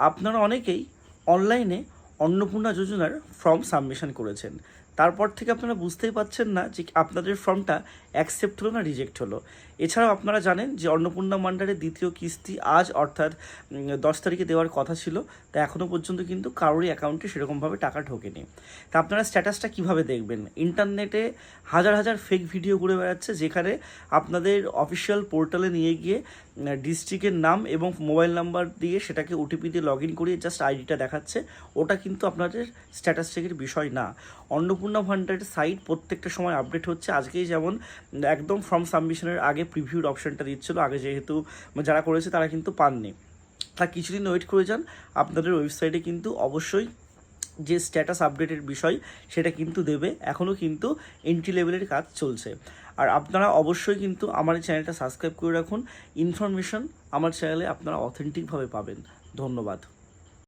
আপনারা অনেকেই অনলাইনে অন্নপূর্ণা যোজনার ফর্ম সাবমিশন করেছেন, তারপর থেকে আপনারা বুঝতেই পারছেন না যে আপনাদের ফর্মটা অ্যাকসেপ্ট হলো না রিজেক্ট হলো। এছাড়াও আপনারা জানেন যে অন্নপূর্ণা মান্ডারের দ্বিতীয় কিস্তি আজ অর্থাৎ 10 তারিখে দেওয়ার কথা ছিল, তা এখনও পর্যন্ত কিন্তু কারোরই অ্যাকাউন্টে সেরকমভাবে টাকা ঢোকেনি। তা আপনারা স্ট্যাটাসটা কিভাবে দেখবেন? ইন্টারনেটে হাজার হাজার ফেক ভিডিও ঘুরে বেড়াচ্ছে, যেখানে আপনাদের অফিসিয়াল পোর্টালে নিয়ে গিয়ে ডিস্ট্রিক্টের নাম এবং মোবাইল নাম্বার দিয়ে সেটাকে ওটিপি দিয়ে লগ ইন করিয়ে জাস্ট আইডিটা দেখাচ্ছে। ওটা কিন্তু আপনাদের স্ট্যাটাস চেকের বিষয় না। অন্নপূর্ণা ভান্ডারের সাইট প্রত্যেকটা সময় আপডেট হচ্ছে। আজকেই যেমন একদম ফর্ম সাবমিশনের আগে প্রিভিউর অপশানটা দিচ্ছিলো, আগে যেহেতু যারা করেছে তারা কিন্তু পাননি। তা কিছুদিন ওয়েট করে যান, আপনাদের ওয়েবসাইটে কিন্তু অবশ্যই যে স্ট্যাটাস আপডেটের বিষয় সেটা কিন্তু দেবে। এখনও কিন্তু এন্ট্রি লেভেলের কাজ চলছে। আর আপনারা অবশ্যই কিন্তু আমার এই চ্যানেলটা সাবস্ক্রাইব করে রাখুন। ইনফরমেশন আমার চ্যানেলে আপনারা অথেন্টিকভাবে পাবেন। ধন্যবাদ।